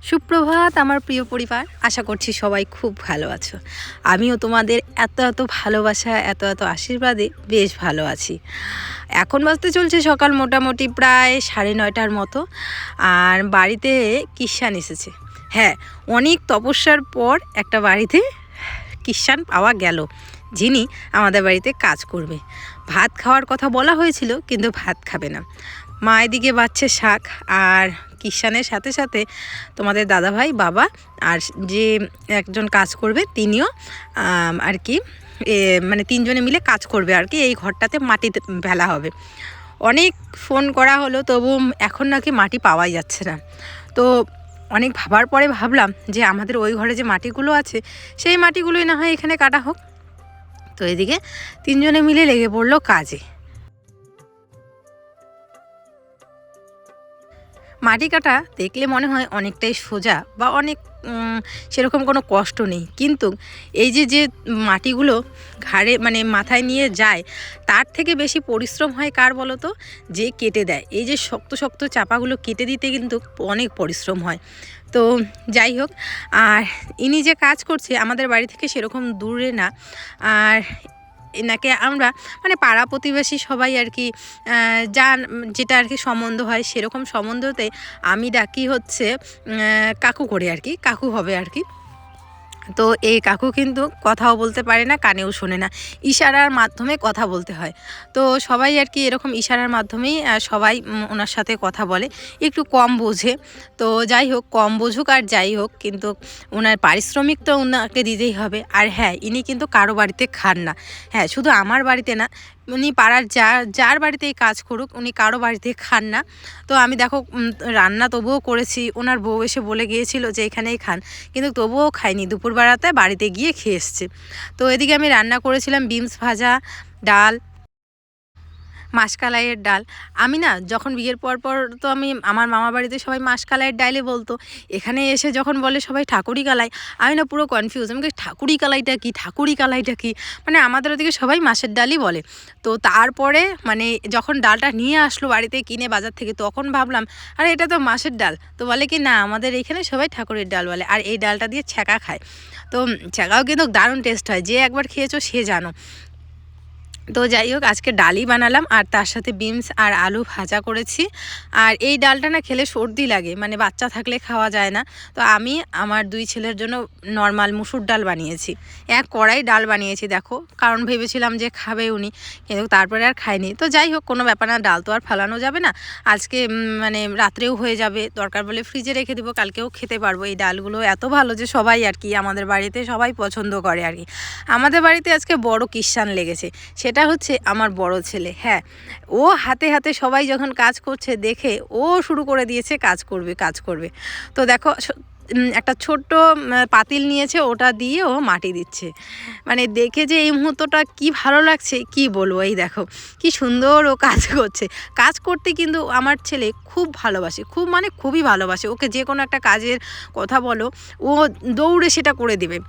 সুপ্রভাত আমার প্রিয় পরিবার, আশা করছি সবাই খুব ভালো আছো। আমিও তোমাদের এত এত ভালোবাসা, এত এত আশীর্বাদে বেশ ভালো আছি। এখন বাজতে চলছে সকাল মোটামুটি প্রায় 9:30টার মতো। আর বাড়িতে কিষান এসেছে। হ্যাঁ, অনেক তপস্যার পর একটা বাড়িতে কিষান পাওয়া গেল, যিনি আমাদের বাড়িতে কাজ করবে। ভাত খাওয়ার কথা বলা হয়েছিল, কিন্তু ভাত খাবে না। মা এদিকে বাচ্ছে শাক, আর কিষানের সাথে সাথে তোমাদের দাদাভাই, বাবা, আর যে একজন কাজ করবে তিনিও আর কি মানে তিনজনে মিলে কাজ করবে আর কি। এই ঘরটাতে মাটি ফেলা হবে। অনেক ফোন করা হলো, তবু এখন নাকি মাটি পাওয়াই যাচ্ছে না। তো অনেক ভাবার পরে ভাবলাম যে আমাদের ওই ঘরে যে মাটিগুলো আছে, সেই মাটিগুলোই না হয় এখানে কাটা হোক। তো এদিকে তিনজনে মিলে লেগে পড়লো কাজে। মাটি কাটা দেখলে মনে হয় অনেকটাই সোজা বা অনেক সেরকম কোনো কষ্ট নেই, কিন্তু এই যে যে মাটিগুলো ঘাড়ে মানে মাথায় নিয়ে যায়, তার থেকে বেশি পরিশ্রম হয় কার বলো তো? যে কেটে দেয়। এই যে শক্ত শক্ত চাপাগুলো কেটে দিতে কিন্তু অনেক পরিশ্রম হয়। তো যাই হোক, আর ইনি যে কাজ করছে আমাদের বাড়ি থেকে সেরকম দূরে না। আর এনাকে আমরা মানে পাড়া প্রতিবেশী সবাই আর কি যার যেটা আর কি সম্বন্ধ হয়, সেরকম সম্বন্ধতে আমি ডাকি হচ্ছে কাকু করে আর কি, কাকু হবে আর কি। তো এই কাকু কিন্তু কথাও বলতে পারে না, কানেও শোনে না, ইশারার মাধ্যমে কথা বলতে হয়। তো সবাই আর কি এরকম ইশারার মাধ্যমেই সবাই ওনার সাথে কথা বলে। একটু কম বোঝে, তো যাই হোক, কম বুঝুক আর যাই হোক, কিন্তু ওনার পারিশ্রমিক তো ওনাকে দিতেই হবে। আর হ্যাঁ, ইনি কিন্তু কারো বাড়িতে খান না। হ্যাঁ, শুধু আমার বাড়িতে না, উনি পাড়ার যার বাড়িতেই কাজ করুক, উনি কারো বাড়িতে খান না। তো আমি দেখো রান্না তবুও করেছি, ওনার বউ এসে বলে গিয়েছিল যে এখানেই খান, কিন্তু তবুও খাইনি। দুপুরবেলাতে বাড়িতে গিয়ে খেয়ে এসছে। তো এদিকে আমি রান্না করেছিলাম বিনস ভাজা, ডাল, মাসকালাইয়ের ডাল। আমি না যখন বিয়ের পর তো আমি আমার মামা বাড়িতে সবাই মাসকালাইয়ের ডালে বলতো, এখানে এসে যখন বলে সবাই ঠাকুরি কালাই, আমি না পুরো কনফিউজ। আমি ঠাকুরি কালাইটা কী, ঠাকুরি কালাইটা কী? মানে আমাদের ওদিকে সবাই মাসের ডালই বলে। তো তারপরে মানে যখন ডালটা নিয়ে আসলো বাড়িতে কিনে বাজার থেকে, তখন ভাবলাম আরে এটা তো মাসের ডাল। তো বলে কি না, আমাদের এইখানে সবাই ঠাকুরের ডাল বলে, আর এই ডালটা দিয়ে ছ্যাঁকা খায়। তো ছ্যাঁকাও কিন্তু দারুণ টেস্ট হয়, যে একবার খেয়েছো সে জানো। তো যাই হোক, আজকে ডালই বানালাম, আর তার সাথে বিনস আর আলু ভাজা করেছি। আর এই ডালটা না খেলে সর্দি লাগে, মানে বাচ্চা থাকলে খাওয়া যায় না। তো আমি আমার দুই ছেলের জন্য নর্মাল মুসুর ডাল বানিয়েছি, এক কড়াই ডাল বানিয়েছি দেখো, কারণ ভেবেছিলাম যে খাবে উনি, কিন্তু তারপরে আর খাইনি। তো যাই হোক, কোনো ব্যাপার না, ডাল তো আর ফেলানো যাবে না। আজকে মানে রাত্রেও হয়ে যাবে, দরকার বলে ফ্রিজে রেখে দেবো, কালকেও খেতে পারবো। এই ডালগুলো এত ভালো যে সবাই আর কি আমাদের বাড়িতে সবাই পছন্দ করে আর কি। আমাদের বাড়িতে আজকে বড় কিষান লেগেছে, সেটা হচ্ছে আমার বড় ছেলে। হ্যাঁ, ও হাতে হাতে সবাই যখন কাজ করছে দেখে ও শুরু করে দিয়েছে কাজ করবে কাজ করবে। তো দেখো একটা ছোট্ট পাতিল নিয়েছে, ওটা দিয়ে ও মাটি দিচ্ছে। মানে দেখে যে এই মুহূর্তটা কি ভালো লাগছে কি বলবো। এই দেখো কি সুন্দর ও কাজ করছে। কাজ করতে কিন্তু আমার ছেলে খুব ভালোবাসে, খুব মানে খুবই ভালোবাসে। ওকে যে কোনো একটা কাজের কথা বলো, ও দৌড়ে সেটা করে দেবে।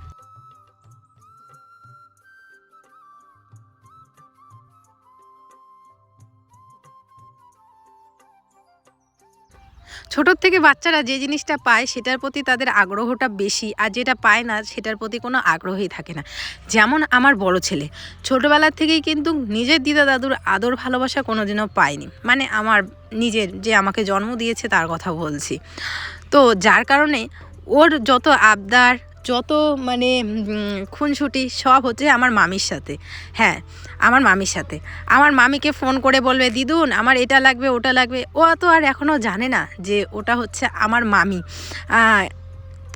ছোটোর থেকে বাচ্চারা যে জিনিসটা পায় সেটার প্রতি তাদের আগ্রহটা বেশি, আর যেটা পায় না সেটার প্রতি কোনো আগ্রহই থাকে না। যেমন আমার বড় ছেলে ছোটোবেলা থেকেই কিন্তু নিজের দিদা দাদুর আদর ভালোবাসা কোনো দিনও পায়নি, মানে আমার নিজের যে আমাকে জন্ম দিয়েছে তার কথা বলছি। তো যার কারণে ওর যত আবদার, যত মানে খুনসুটি সব হচ্ছে আমার মামির সাথে। হ্যাঁ, আমার মামির সাথে। আমার মামিকে ফোন করে বলবে দিদুন আমার এটা লাগবে ওটা লাগবে। ও তো আর এখনও জানে না যে ওটা হচ্ছে আমার মামি।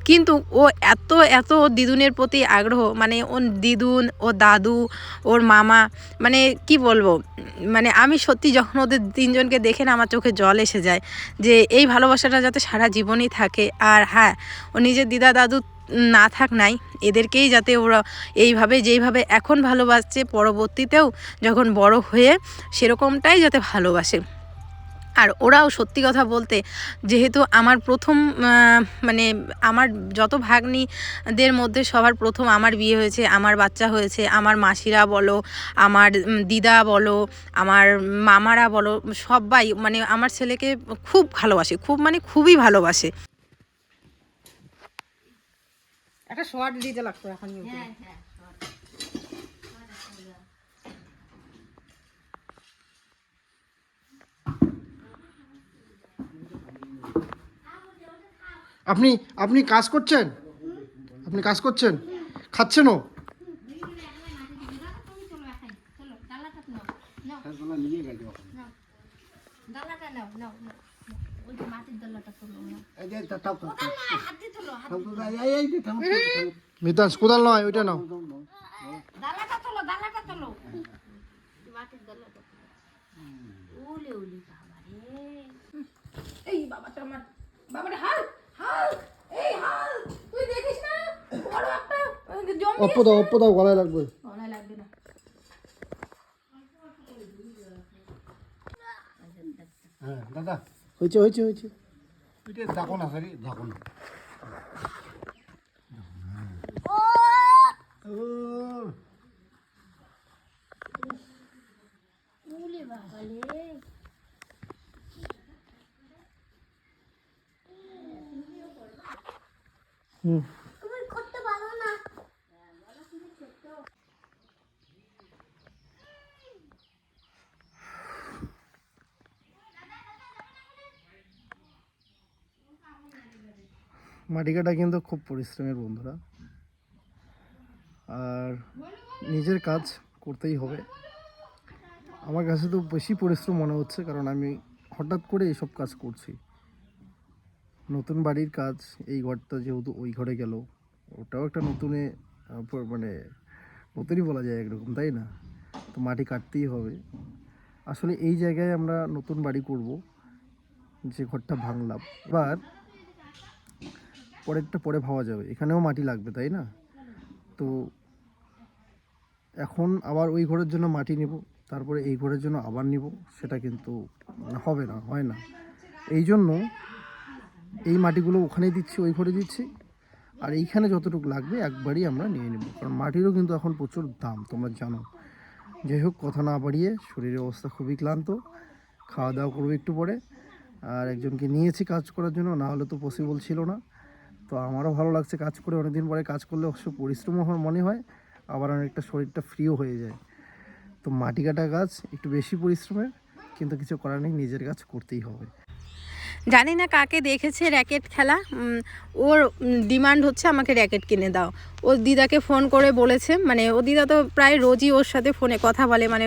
কিন্তু ও এত এত দিদুনের প্রতি আগ্রহ, মানে ওর দিদুন, ও দাদু, ওর মামা, মানে কি বলবো, মানে আমি সত্যি যখন ওদের তিনজনকে দেখে না আমার চোখে জল এসে যায়, যে এই ভালোবাসাটা যাতে সারা জীবনই থাকে। আর হ্যাঁ, ও নিজের দিদা দাদু না থাক নাই, এদেরকেই যাতে ওরা এইভাবে যেইভাবে এখন ভালোবাসছে, পরবর্তীতেও যখন বড় হয়ে সেরকমটাই যাতে ভালোবাসে। আর ওরাও সত্যি কথা বলতে, যেহেতু আমার প্রথম মানে আমার যত ভাগ্নিদের মধ্যে সবার প্রথম আমার বিয়ে হয়েছে, আমার বাচ্চা হয়েছে, আমার মাসিরা বলো, আমার দিদা বলো, আমার মামারা বলো, সবাই মানে আমার ছেলেকে খুব ভালোবাসে, খুব মানে খুবই ভালোবাসে। একটা শর্ট দিতে লাগতো এখন। হ্যাঁ হ্যাঁ আপনি আপনি কাজ করছেন? আপনি কাজ করছেন? খাচ্ছেনও? ডালাটা নাও নাও নাও, ওই যে মাটির ডালাটা তোলো না। মিতাস কোদাল নয়, ওইটা নাও। ডালাটা তোলো, ডালাটা তোলো, মাটির ডালাটা তোলো। ওলে ওলে বাবা রে, এই বাবাটা আমার, বাবারে হাল হাল, এই হাল, তুই দেখিস না বড় একটা জমি। অপ্প দাও গলায় লাগবে। গলায় লাগবে না। হ্যাঁ দাদা, হয়েছে হয়েছে হয়েছে। এটা দেখো না সরি, দেখো না। ওলে বাবা রে, হুম। তুমি করতে পারো না। মাটি কাটা কিন্তু খুব পরিশ্রমের বন্ধুরা, আর নিজের কাজ করতেই হবে। আমার কাছে তো বেশি পরিশ্রম মনে হচ্ছে, কারণ আমি হঠাৎ করে এইসব কাজ করছি। নতুন বাড়ির কাজ, এই ঘরটা যেহেতু ওই ঘরে গেল, ওটাও একটা নতুনে মানে নতুনই বলা যায় একরকম, তাই না? তো মাটি কাটতেই হবে। আসলে এই জায়গায় আমরা নতুন বাড়ি করব, যে ঘরটা ভাঙলাম। এবার পরেরটা পরে ভাবা যাবে, এখানেও মাটি লাগবে, তাই না? তো এখন আবার ওই ঘরের জন্য মাটি নিব, তারপরে এই ঘরের জন্য আবার নিব, সেটা কিন্তু হবে না, হয় না। এই জন্য এই মাটিগুলো ওখানেই দিচ্ছি, ওই ঘরে দিচ্ছি, আর এইখানে যতটুকু লাগবে একবারই আমরা নিয়ে নেব, কারণ মাটিরও কিন্তু এখন প্রচুর দাম, তোমরা জানো। যাই হোক, কথা না বাড়িয়ে, শরীরের অবস্থা খুবই ক্লান্ত, খাওয়া দাওয়া করবো একটু পরে। আর একজনকে নিয়েছি কাজ করার জন্য, না হলে তো পসিবল ছিল না। তো আমারও ভালো লাগছে কাজ করে, অনেকদিন পরে কাজ করলে অবশ্য পরিশ্রমও মনে হয়, আবার অনেকটা শরীরটা ফ্রিও হয়ে যায়। তো মাটি কাটা কাজ একটু বেশি পরিশ্রমের, কিন্তু কিছু করার নেই, নিজের কাজ করতেই হবে। জানি না কাকে দেখেছে র্যাকেট খেলা, ওর ডিমান্ড হচ্ছে আমাকে র্যাকেট কিনে দাও। ও দিদাকে ফোন করে বলেছে, মানে ও দিদা তো প্রায় রোজই ওর সাথে ফোনে কথা বলে, মানে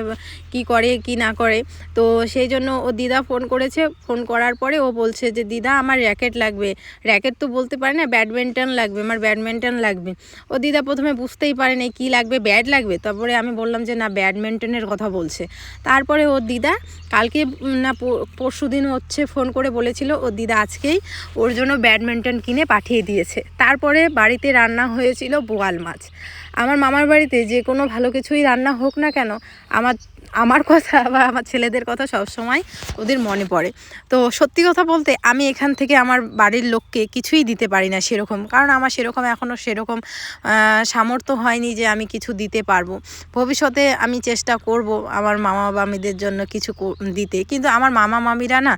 কি করে কি না করে। তো সেই জন্য ও দিদা ফোন করেছে, ফোন করার পরে ও বলছে যে দিদা আমার র্যাকেট লাগবে। র্যাকেট তো বলতে পারে না, ব্যাডমিন্টন লাগবে, আমার ব্যাডমিন্টন লাগবে। ও দিদা প্রথমে বুঝতেই পারেনি কি লাগবে, ব্যাড লাগবে। তারপরে আমি বললাম যে না, ব্যাডমিন্টনের কথা বলছে। তারপরে ওর দিদা কালকে না পরশু দিন হচ্ছে ফোন করে বলেছিল ওর দিদা আজকেই ওর জন্য ব্যাডমিন্টন কিনে পাঠিয়ে দিয়েছে। তারপরে বাড়িতে রান্না হয়েছিল বোয়াল মাছ। আমার মামার বাড়িতে যে কোনো ভালো কিছুই রান্না হোক না কেন, আমার কথা বা আমার ছেলেদের কথা সবসময় ওদের মনে পড়ে। তো সত্যি কথা বলতে আমি এখান থেকে আমার বাড়ির লোককে কিছুই দিতে পারি না সেরকম, কারণ আমার সেরকম এখনও সেরকম সামর্থ্য হয়নি যে আমি কিছু দিতে পারবো। ভবিষ্যতে আমি চেষ্টা করব আমার মামা মামিদের জন্য কিছু দিতে, কিন্তু আমার মামা মামিরা না,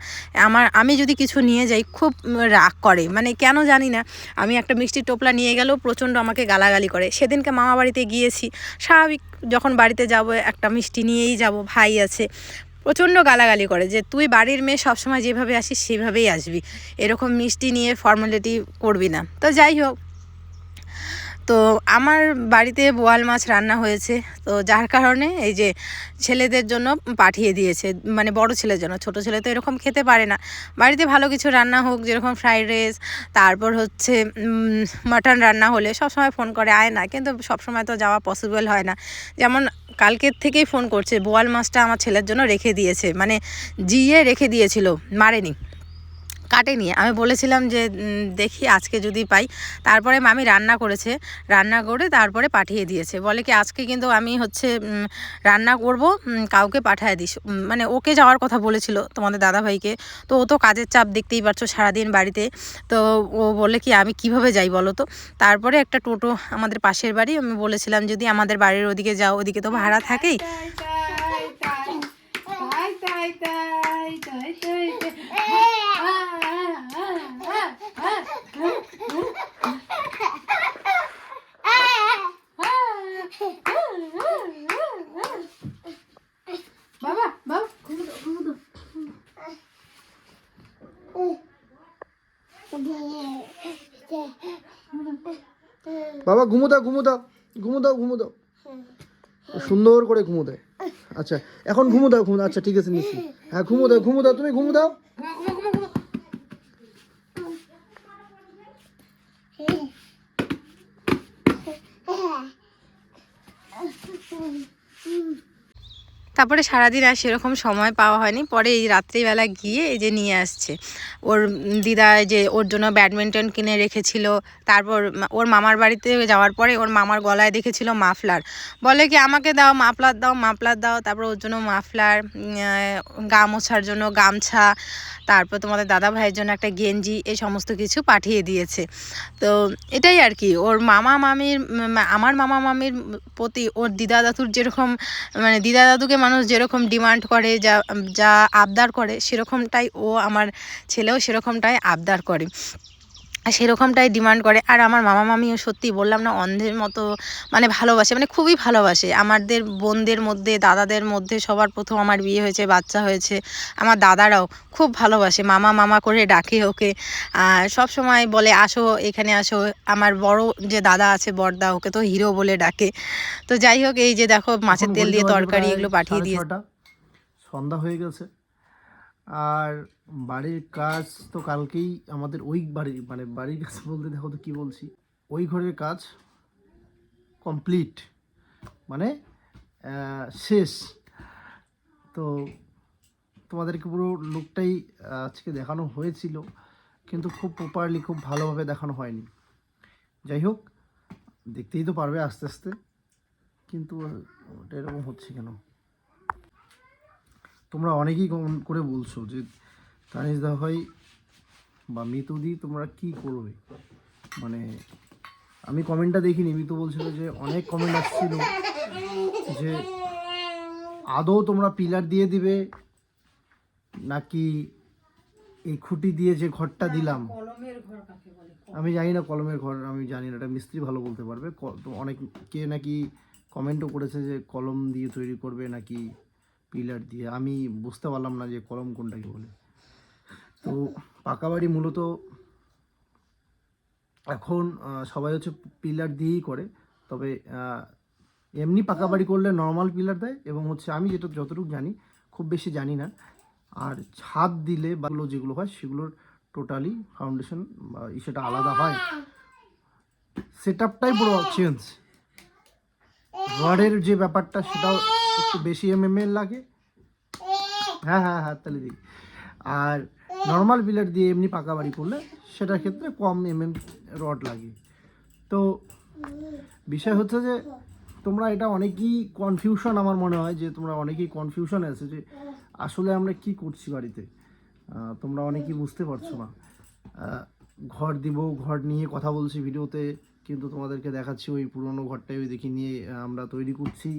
আমি যদি কিছু নিয়ে যাই খুব রাগ করে, মানে কেন জানি না। আমি একটা মিষ্টির টোপলা নিয়ে গেলেও প্রচণ্ড আমাকে গালাগালি করে। সেদিনকে মামা বাড়িতে গিয়েছি, স্বাভাবিক যখন বাড়িতে যাব একটা মিষ্টি নিয়েই যাব, ভাই আছে, প্রচণ্ড গালাগালি করে যে তুই বাড়ির মেয়ে সবসময় যেভাবে আসিস সেভাবেই আসবি, এরকম মিষ্টি নিয়ে ফর্মালিটি করবি না। তো যাই হোক, তো আমার বাড়িতে বোয়াল মাছ রান্না হয়েছে, তো যার কারণে এই যে ছেলেদের জন্য পাঠিয়ে দিয়েছে, মানে বড় ছেলের জন্য। ছোট ছেলে তো এরকম খেতে পারে না। বাড়িতে ভালো কিছু রান্না হোক, যেরকম ফ্রাইড রাইস, তারপর হচ্ছে মাটন রান্না হলে সবসময় ফোন করে আয় না, কিন্তু সবসময় তো যাওয়া পসিবল হয় না। যেমন কালকের থেকেই ফোন করছে, বোয়াল মাছটা আমার ছেলের জন্য রেখে দিয়েছে, মানে জিয়ে রেখে দিয়েছিল, মারেনি, কাটেনি। আমি বলেছিলাম যে দেখি আজকে যদি পাই। তারপরে মামি রান্না করেছে, রান্না করে তারপরে পাঠিয়ে দিয়েছে। বলে কি আজকে কিন্তু আমি হচ্ছে রান্না করব, কাউকে পাঠিয়ে দিস, মানে ওকে যাওয়ার কথা বলেছিল তোমাদের দাদাভাইকে। তো ও তো কাজের চাপ দেখতেই পারছো সারাদিন বাড়িতে। তো ও বলে কি আমি কিভাবে যাই বলো তো। তারপরে একটা টোটো আমাদের পাশের বাড়ি, আমি বলেছিলাম যদি আমাদের বাড়ির ওদিকে যাও, ওদিকে তো ভাড়া থাকেই। বাবা ঘুমো দাও, ঘুমো দাও, ঘুমো দাও, ঘুমো দাও, সুন্দর করে ঘুমো দেয়। আচ্ছা এখন ঘুমো দাও, ঘুমো দাও। আচ্ছা ঠিক আছে নিচ্ছি। হ্যাঁ ঘুমো দাও, ঘুমো দাও, তুমি ঘুমো দাও। তারপরে সারাদিন আর সেরকম সময় পাওয়া হয়নি, পরে এই রাত্রিবেলা গিয়ে এই যে নিয়ে আসছে ওর দিদা, যে ওর জন্য ব্যাডমিন্টন কিনে রেখেছিল। তারপর ওর মামার বাড়িতে যাওয়ার পরে ওর মামার গলায় দেখেছিল মাফলার, বলে কি আমাকে দাও মাফলার দাও, মাফলার দাও। তারপর ওর জন্য মাফলার, গা মোছার জন্য গামছা, তারপর তোমাদের দাদা ভাইয়ের জন্য একটা গেঞ্জি, এই সমস্ত কিছু পাঠিয়ে দিয়েছে। তো এটাই আর কি, ওর মামা মামির আমার মামা মামির প্রতি ওর দিদা দাদুর যেরকম, মানে দিদা দাদুকে মানুষ যেরকম ডিমান্ড করে, যা যা আবদার করে, সেরকমটাই ও আমার ছেলেও সেরকমটাই আবদার করে, সেরকমটাই ডিমান্ড করে। আর আমার মামা মামিও সত্যি বললাম না, অন্ধের মতো মানে ভালোবাসে, মানে খুবই ভালোবাসে। আমাদের বোনদের মধ্যে, দাদাদের মধ্যে সবার প্রথম আমার বিয়ে হয়েছে, বাচ্চা হয়েছে, আমার দাদারাও খুব ভালোবাসে, মামা মামা করে ডাকে ওকে। আর সব সময় বলে আসো এখানে আসো। আমার বড় যে দাদা আছে বড়দা, ওকে তো হিরো বলে ডাকে। তো যাই হোক, এই যে দেখো মাছের তেল দিয়ে তরকারি এগুলো পাঠিয়ে দিয়েছে। সন্ধ্যা হয়ে গেছে। আর বাড়ির কাজ তো কালকেই আমাদের ওই বাড়ির, মানে বাড়ির কাজ বলতে দেখো তো কী বলছি, ওই ঘরের কাজ কমপ্লিট, মানে শেষ। তো তোমাদেরকে পুরো লুকটাই আজকে দেখানো হয়েছিল, কিন্তু খুব প্রপারলি, খুব ভালোভাবে দেখানো হয়নি। যাই হোক, দেখতেই তো পারবে আস্তে আস্তে। কিন্তু ওটা এরকম হচ্ছে কেন? তোমরা অনেকেই কমেন্ট করে বলছো যে তানিশ দা ভাই বা মিতুদি তোমরা কি করবে, মানে আমি কমেন্টটা দেখিনি, মিতু বলছিল যে অনেক কমেন্ট আসছিল যে আদৌ তোমরা পিলার দিয়ে দিবে নাকি এই খুঁটি দিয়ে যে ঘরটা দিলাম, আমি জানি না কলমের ঘর, আমি জানি না, এটা মিস্ত্রি ভালো বলতে পারবে। তো অনেকে নাকি কমেন্টও করেছে যে কলম দিয়ে তৈরি করবে নাকি পিলার দিয়ে, আমি বুঝতে পারলাম না যে কলম কোনটাকে বলে। তো পাকা বাড়ি মূলত এখন সবাই হচ্ছে পিলার দিয়েই করে, তবে এমনি পাকা বাড়ি করলে নর্মাল পিলার দেয়, এবং হচ্ছে আমি যতটুকু জানি, খুব বেশি জানি না। আর ছাদ দিলে বা যেগুলো হয় সেগুলোর টোটালি ফাউন্ডেশন বা সেটা আলাদা হয়, সেট আপটাই পুরো চেঞ্জ। রডের যে ব্যাপারটা সেটাও একটু বেশি এর লাগে, হ্যাঁ হ্যাঁ হ্যাঁ তাহলে দিই। আর নর্মাল পিলার দিয়ে এমনি পাকা বাড়ি করলে সেটার ক্ষেত্রে কম রড লাগে। তো বিষয় হচ্ছে যে তোমরা এটা অনেকেই কনফিউশন, আমার মনে হয় যে তোমরা অনেকেই কনফিউশন আছে যে আসলে আমরা কি করছি বাড়িতে, তোমরা অনেকেই বুঝতে পারছো না। ঘর দিব, ঘর নিয়ে কথা বলছি ভিডিওতে, কিন্তু তোমাদেরকে দেখাচ্ছি ওই পুরনো ঘরটাই ওই দেখি নিয়ে আমরা তৈরি করছি,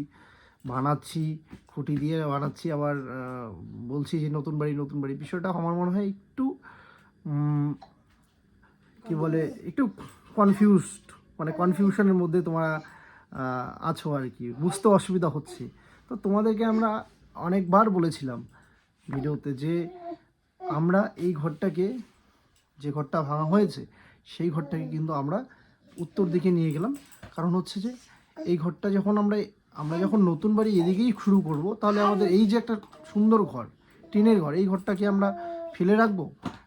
বানাচ্ছি, খুঁটি দিয়ে বানাচ্ছি, আবার বলছি যে নতুন বাড়ি নতুন বাড়ি। বিষয়টা আমার মনে হয় একটু কি বলে, একটু কনফিউজড, মানে কনফিউশনের মধ্যে তোমরা আছো আর কি, বুঝতে অসুবিধা হচ্ছে। তো তোমাদেরকে আমরা অনেকবার বলেছিলাম ভিডিওতে যে আমরা এই ঘরটাকে, যে ঘরটা ভাঙা হয়েছে সেই ঘরটাকে কিন্তু আমরা উত্তর দিকে নিয়ে গেলাম। কারণ হচ্ছে যে এই ঘরটা যখন আমরা যখন নতুন বাড়ি এদিকেই শুরু করব, তাহলে আমাদের এই যে একটা সুন্দর ঘর, টিনের ঘর, এই ঘরটাকে আমরা ফেলে রাখবো?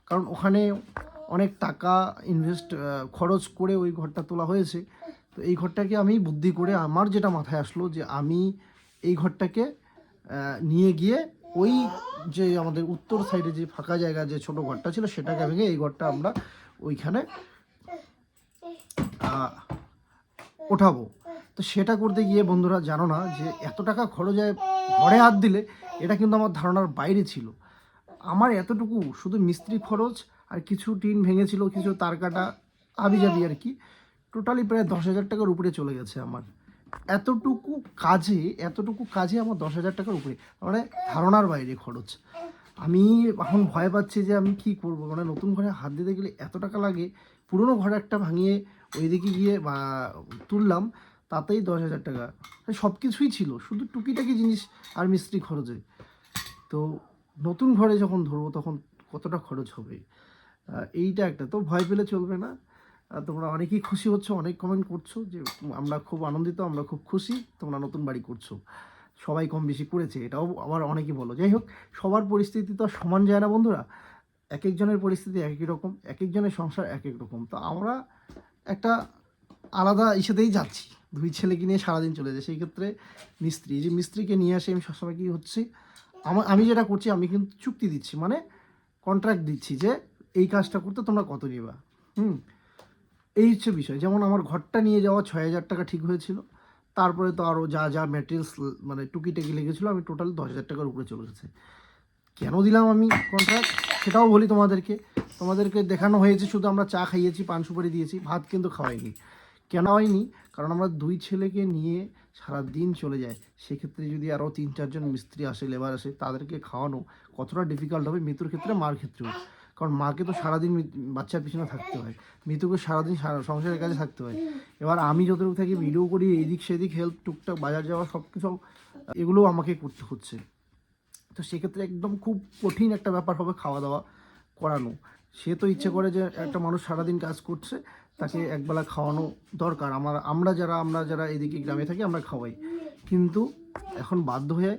কারণ ওখানে অনেক টাকা খরচ করে ওই ঘরটা তোলা হয়েছে। তো এই ঘরটাকে আমি বুদ্ধি করে, আমার যেটা মাথায় আসলো যে আমি এই ঘরটাকে নিয়ে গিয়ে ওই যে আমাদের উত্তর সাইডে যে ফাঁকা জায়গা, যে ছোট ঘরটা ছিল, সেটাকে ভেঙে এই ঘরটা আমরা ওইখানে ওঠাবো। তো সেটা করতে গিয়ে বন্ধুরা জানো না যে এত টাকা খরচ হয় ঘরে হাত দিলে, এটা কিন্তু আমার ধারণার বাইরে ছিল। আমার এতটুকু শুধু মিস্ত্রি খরচ আর কিছু টিন ভেঙেছিল, কিছু তার কাটা হাবিজাবি আর কি, টোটালি প্রায় 10,000 টাকার উপরে চলে গেছে আমার। এতটুকু কাজে আমার 10,000 টাকার উপরে, মানে ধারণার বাইরে খরচ। আমি এখন ভয় পাচ্ছি যে আমি কি করব, মানে নতুন ঘরে হাত দিতে গেলে এত টাকা লাগে। পুরনো ঘর একটা ভাঙিয়ে ওইদিকে গিয়ে তুললাম, তাতেই 10,000 টাকা, সব কিছুই ছিল, শুধু টুকিটাকি জিনিস আর মিস্ত্রি খরচে। তো নতুন ঘরে যখন ধরবো তখন কতটা খরচ হবে, এইটা একটা, তো ভয় পেলে চলবে না। তোমরা অনেকেই খুশি হচ্ছ, অনেক কমেন্ট করছো যে আমরা খুব আনন্দিত, আমরা খুব খুশি তোমরা নতুন বাড়ি করছো। সবাই কম বেশি করেছে, এটাও আবার অনেকেই বলো। যাই হোক, সবার পরিস্থিতি তো আর সমান যায় না বন্ধুরা, এক একজনের পরিস্থিতি এক এক রকম, এক একজনের সংসার এক এক রকম। তো আমরা একটা আলাদা ইসেতেই যাচ্ছি, দুই ছেলেকে নিয়ে সারাদিন চলে যায়। সেই ক্ষেত্রে মিস্ত্রি, যে মিস্ত্রিকে নিয়ে আসে আমি সবসময় কী হচ্ছে, আমি যেটা করছি, আমি কিন্তু চুক্তি দিচ্ছি, মানে কন্ট্রাক্ট দিচ্ছি যে এই কাজটা করতে তোমরা কত নিবা। এই হচ্ছে বিষয়। যেমন আমার ঘরটা নিয়ে যাওয়া 6,000 টাকা ঠিক হয়েছিল, তারপরে তো আরও যা যা ম্যাটেরিয়ালস মানে টুকিটাকি লেগেছিলো, আমি টোটাল 10,000 টাকার উপরে চলে গেছে। কেন দিলাম আমি কন্ট্রাক্ট সেটাও বলি তোমাদেরকে দেখানো হয়েছে, শুধু আমরা চা খাইয়েছি, পান সুপারি দিয়েছি, ভাত কিন্তু খাওয়াইনি। কেন হয়নি? কারণ আমরা দুই ছেলেকে নিয়ে সারা দিন চলে যায়। সেক্ষেত্রে যদি আরও 3-4 জন মিস্ত্রি আসে, লেবার আসে, তাদেরকে খাওয়ানো কতটা ডিফিকাল্ট হবে, মিতুর ক্ষেত্রে, মার ক্ষেত্রেও। কারণ মাকে তো সারাদিন বাচ্চার পিছনে থাকতে হয়, মিতুকে সারাদিন সংসারের কাজে থাকতে হয়। এবার আমি যতটুকু থাকি ভিডিও করি, এদিক সেদিক হেল্প, টুকটাক বাজার যাওয়া, সব কিছু এগুলোও আমাকে করতে হচ্ছে। তো সেক্ষেত্রে একদম খুব কঠিন একটা ব্যাপার হবে খাওয়া দাওয়া করানো। সে তো ইচ্ছে করে যে একটা মানুষ সারাদিন কাজ করছে, তাকে একবেলা খাওয়ানো দরকার। আমরা যারা এদিকে গ্রামে থাকি আমরা খাওয়াই, কিন্তু এখন বাধ্য হয়ে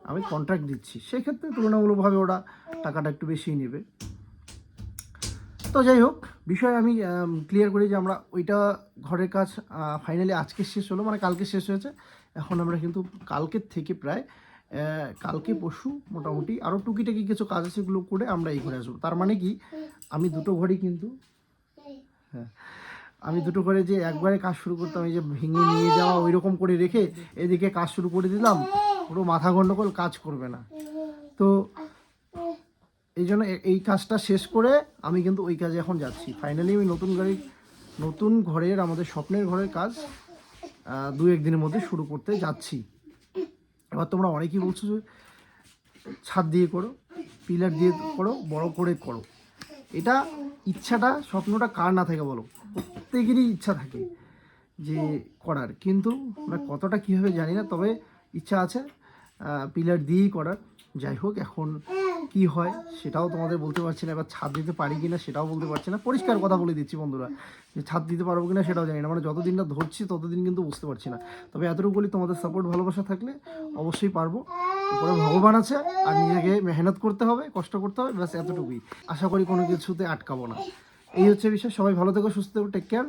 আমি কন্ট্রাক্ট দিচ্ছি, সেক্ষেত্রে তুলনামূলকভাবে ওরা টাকাটা একটু বেশিই নেবে। তো যাই হোক, বিষয় আমি ক্লিয়ার করি যে আমরা ওইটা ঘরের কাজ ফাইনালি আজকে শেষ হলো, মানে কালকে শেষ হয়েছে। এখন আমরা কিন্তু কালকের থেকে প্রায় কালকে পরশু মোটামুটি আরও টুকিটাকি কিছু কাজ আছে, সেগুলো করে আমরা এই ঘরে আসবো। তার মানে কি, আমি দুটো ঘরই কিন্তু, হ্যাঁ, আমি দুটো ঘরে যে একবারে কাজ শুরু করতাম, এই যে ভেঙে নিয়ে যাওয়া ওই রকম করে রেখে এদিকে কাজ শুরু করে দিলাম, পুরো মাথা গন্ডগোল, কাজ করবে না। তো এই জন্য এই কাজটা শেষ করে আমি কিন্তু ওই কাজে এখন যাচ্ছি। ফাইনালি আমি নতুন ঘরের, আমাদের স্বপ্নের ঘরের কাজ 2-1 দিনের মধ্যে শুরু করতে যাচ্ছি। এবার তোমরা অনেকেই বলছো যে ছাদ দিয়ে করো, পিলার দিয়ে করো, বড় করে করো। এটা ইচ্ছাটা, স্বপ্নটা কার না থাকে বলো? প্রত্যেকেরই ইচ্ছা থাকে যে করার, কিন্তু আমরা কতটা কীভাবে জানি না, তবে ইচ্ছা আছে পিলার দিয়েই করার। যাই হোক, এখন কি হয় সেটাও তোমাদের বলতে পারছি না, এবার ছাদ দিতে পারি কিনা সেটাও বলতে পারছি না। পরিষ্কার কথা বলে দিচ্ছি বন্ধুরা, যে ছাদ দিতে পারবো কিনা সেটাও জানি না, মানে যতদিন না ধরছি ততদিন কিন্তু বুঝতে পারছি না। তবে এতটুকু বলি, তোমাদের সাপোর্ট ভালোবাসা থাকলে অবশ্যই পারবো। উপরে ভগবান আছে, আর নিজেকে মেহনত করতে হবে, কষ্ট করতে হবে, ব্যাস এতটুকুই। আশা করি কোনো কিছুতে আটকাবো না। এই হচ্ছে বিষয়। সবাই ভালো থেকো, সুস্থ থেকো, টেক কেয়ার।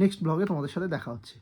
নেক্সট ব্লগে তোমাদের সাথে দেখা হচ্ছে।